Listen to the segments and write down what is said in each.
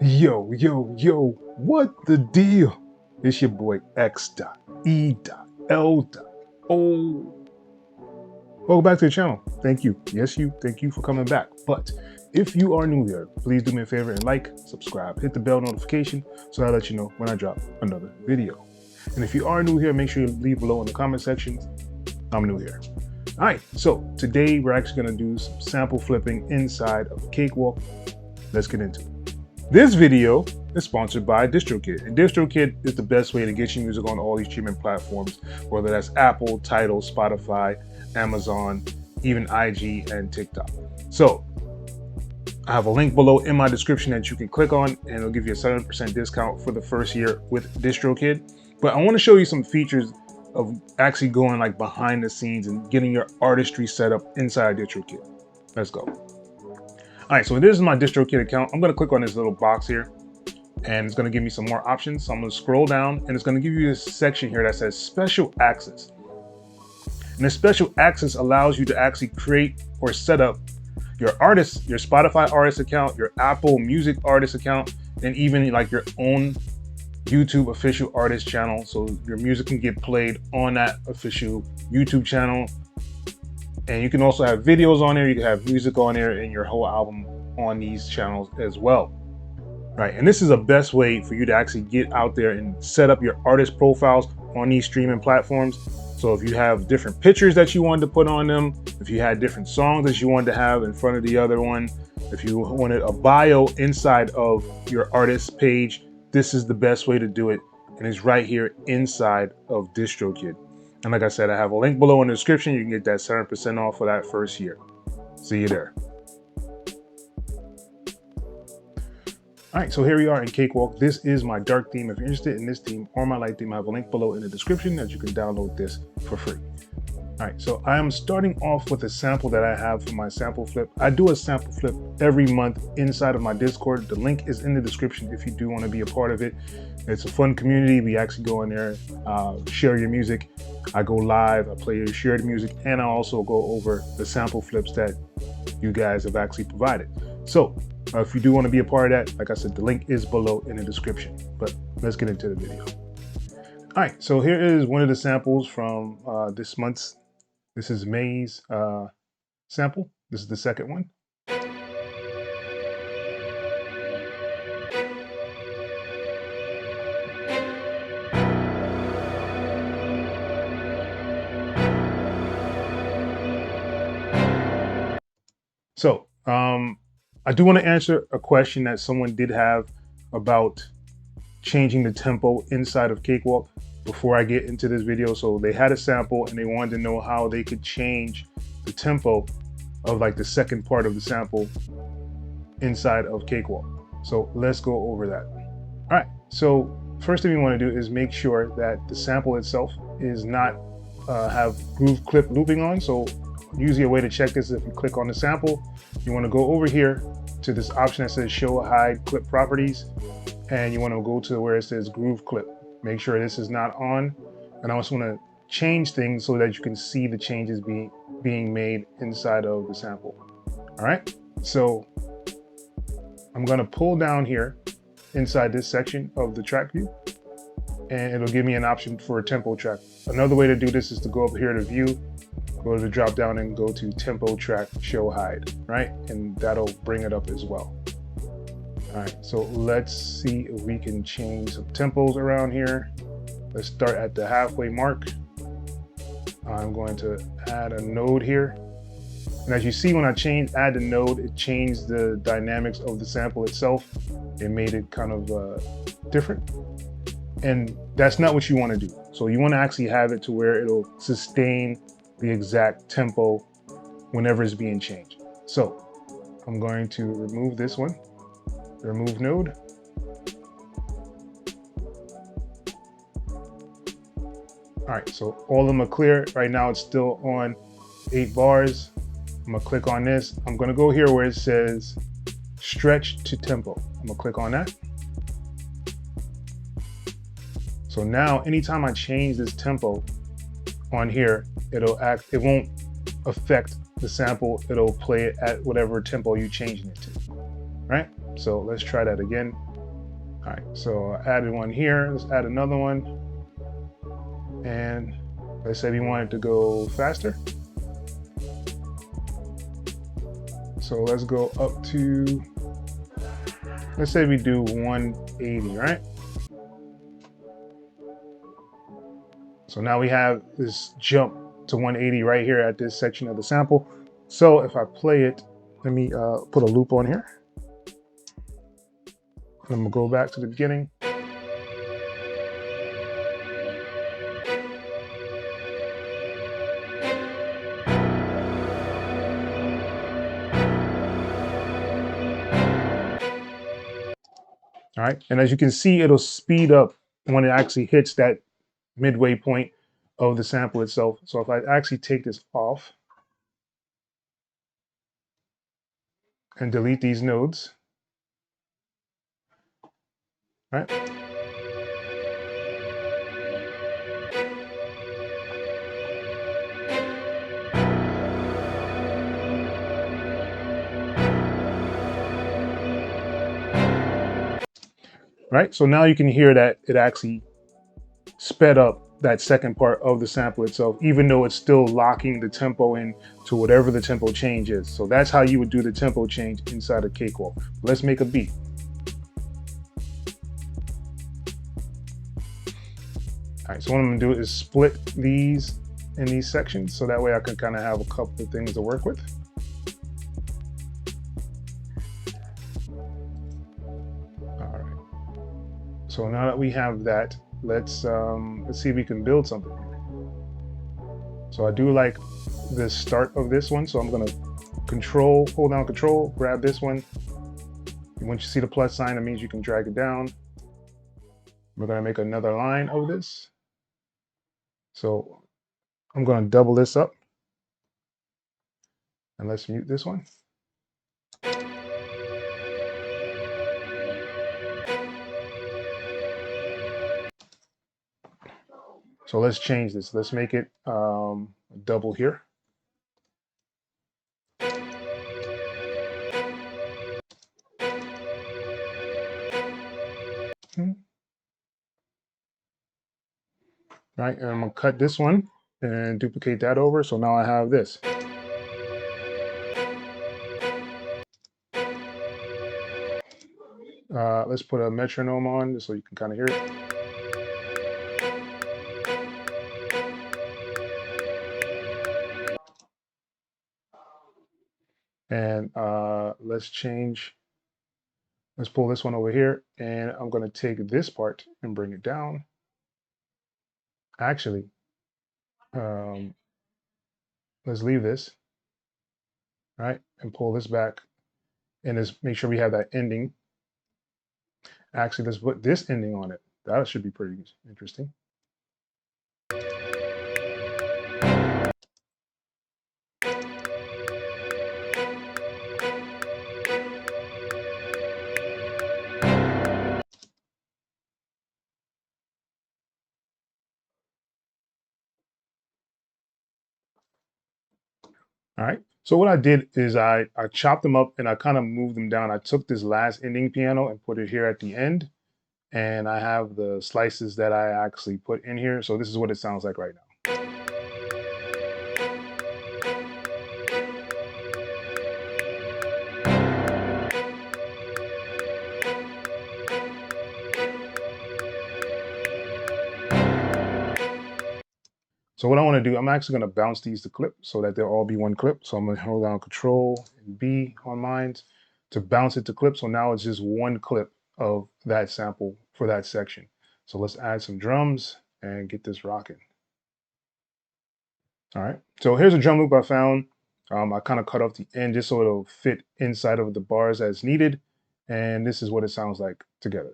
Yo, what the deal? It's your boy X.E.L. Welcome back to the channel. Thank you. Thank you for coming back. But if you are new here, please do me a favor and like, subscribe, hit the bell notification so I let you know when I drop another video. And if you are new here, make sure you leave below in the comment section. I'm new here. All right, so today we're actually gonna do some sample flipping inside of Cakewalk. Let's get into it. This video is sponsored by DistroKid, and DistroKid is the best way to get your music on all these streaming platforms, whether that's Apple, Tidal, Spotify, Amazon, even IG and TikTok. So I have a link below in my description that you can click on, and it'll give you a 7% discount for the first year with DistroKid. But I want to show you some features of actually going like behind the scenes and getting your artistry set up inside DistroKid. Let's go. All right, so this is my DistroKid account. I'm gonna click on this little box here and it's gonna give me some more options. So I'm gonna scroll down and it's gonna give you this section here that says special access. And the special access allows you to actually create or set up your artist, your Spotify artist account, your Apple Music artist account, and even like your own YouTube official artist channel. So your music can get played on that official YouTube channel. And you can also have videos on there, you can have music on there, and your whole album on these channels as well. Right, and this is the best way for you to actually get out there and set up your artist profiles on these streaming platforms. So if you have different pictures that you wanted to put on them, if you had different songs that you wanted to have in front of the other one, if you wanted a bio inside of your artist page, this is the best way to do it. And it's right here inside of DistroKid. And like I said, I have a link below in the description. You can get that 7% off for that first year. See you there. All right, so here we are in Cakewalk. This is my dark theme. If you're interested in this theme or my light theme, I have a link below in the description that you can download this for free. All right, so I am starting off with a sample that I have for my sample flip. I do a sample flip every month inside of my Discord. The link is in the description if you do want to be a part of it. It's a fun community. We actually go in there, share your music. I go live, I play your shared music, and I also go over the sample flips that you guys have actually provided. So if you do want to be a part of that, like I said, the link is below in the description. But let's get into the video. All right, so here is one of the samples from this month's. This is May's sample. This is the second one. So I do want to answer a question that someone did have about changing the tempo inside of Cakewalk before I get into this video. So they had a sample and they wanted to know how they could change the tempo of like the second part of the sample inside of Cakewalk. So let's go over that. All right, so first thing we want to do is make sure that the sample itself is not have groove clip looping on. So usually a way to check this is if you click on the sample, you want to go over here to this option that says show hide clip properties, and you want to go to where it says groove clip. Make sure this is not on, and I also want to change things so that you can see the changes being made inside of the sample. All right, so I'm going to pull down here inside this section of the track view, and it'll give me an option for a tempo track. Another way to do this is to go up here to view, go to the drop down and go to tempo track show hide, right? And that'll bring it up as well. All right, so let's see if we can change some tempos around here. Let's start at the halfway mark. I'm going to add a node here. And as you see, when I add the node, it changed the dynamics of the sample itself. It made it kind of different. And that's not what you want to do. So you want to actually have it to where it'll sustain the exact tempo whenever it's being changed. So I'm going to remove this one. Remove node. All right, so all of them are clear. Right now it's still on 8 bars. I'm gonna click on this. I'm gonna go here where it says stretch to tempo. I'm gonna click on that. So now anytime I change this tempo on here, it won't affect the sample. It'll play it at whatever tempo you're changing it to, right? So let's try that again. All right, so I added one here. Let's add another one. And let's say we wanted to go faster. So let's go up to, let's say we do 180, right? So now we have this jump to 180 right here at this section of the sample. So if I play it, let me put a loop on here. I'm gonna go back to the beginning. All right, and as you can see, it'll speed up when it actually hits that midway point of the sample itself. So if I actually take this off and delete these nodes, right? Right, so now you can hear that it actually sped up that second part of the sample itself, even though it's still locking the tempo in to whatever the tempo change is. So that's how you would do the tempo change inside of Cakewalk. Let's make a beat. All right, so what I'm gonna do is split these in these sections, so that way I can kind of have a couple of things to work with. All right, so now that we have that, let's see if we can build something here. So I do like the start of this one, so I'm gonna hold down control, grab this one. And once you see the plus sign, it means you can drag it down. We're gonna make another line of this. So I'm gonna double this up. And let's mute this one. So let's change this. Let's make it double here. Right, and I'm gonna cut this one and duplicate that over. So now I have this. Let's put a metronome on just so you can kind of hear it. And let's pull this one over here, and I'm gonna take this part and bring it down. Actually, let's leave this, right, and pull this back, and just make sure we have that ending. Actually, let's put this ending on it. That should be pretty interesting. All right. So what I did is I chopped them up and I kind of moved them down. I took this last ending piano and put it here at the end. And I have the slices that I actually put in here. So this is what it sounds like right now. So what I want to do, I'm actually going to bounce these to clip so that they'll all be one clip. So I'm going to hold down Control and B on mine to bounce it to clip. So now it's just one clip of that sample for that section. So let's add some drums and get this rocking. All right, so here's a drum loop I found. I kind of cut off the end just so it'll fit inside of the bars as needed. And this is what it sounds like together.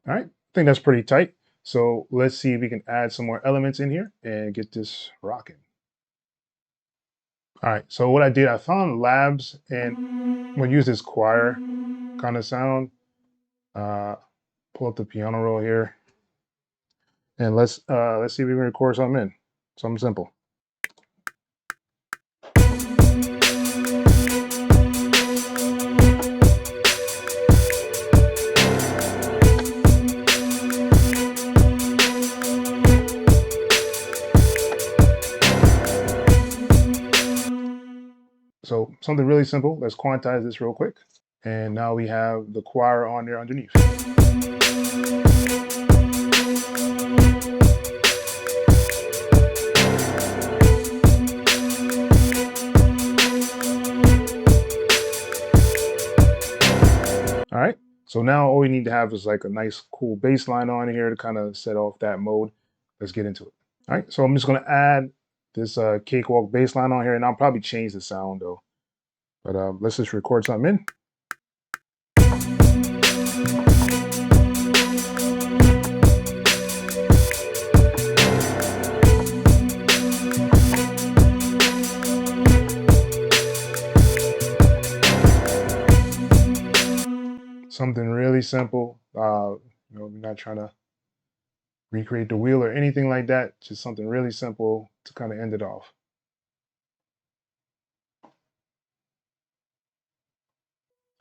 All right, I think that's pretty tight. So let's see if we can add some more elements in here and get this rocking. All right, so what I did, I found labs and I'm gonna use this choir kind of sound. Pull up the piano roll here, and let's see if we can record something in. Something simple. So something really simple. Let's quantize this real quick. And now we have the choir on there underneath. All right, so now all we need to have is like a nice cool bass line on here to kind of set off that mode. Let's get into it. All right, so I'm just gonna add this Cakewalk bass line on here, and I'll probably change the sound though. But let's just record something in. Something really simple. We're not trying to recreate the wheel or anything like that. Just something really simple to kind of end it off.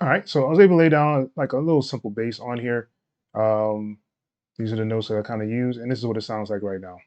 All right, so I was able to lay down like a little simple bass on here. These are the notes that I kind of use, and this is what it sounds like right now.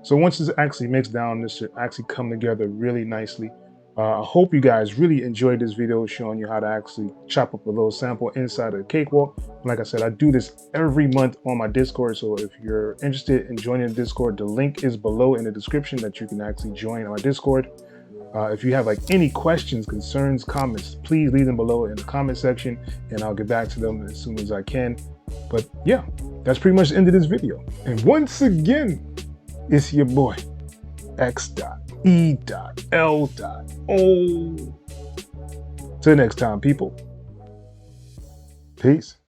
So once it's actually mixed down, this should actually come together really nicely. I hope you guys really enjoyed this video showing you how to actually chop up a little sample inside of Cakewalk. Like I said, I do this every month on my Discord, so if you're interested in joining the Discord, the link is below in the description that you can actually join our Discord. If you have like any questions, concerns, comments, please leave them below in the comment section and I'll get back to them as soon as I can. But yeah, that's pretty much the end of this video. And once again, it's your boy, X.E.L. Till next time, people. Peace.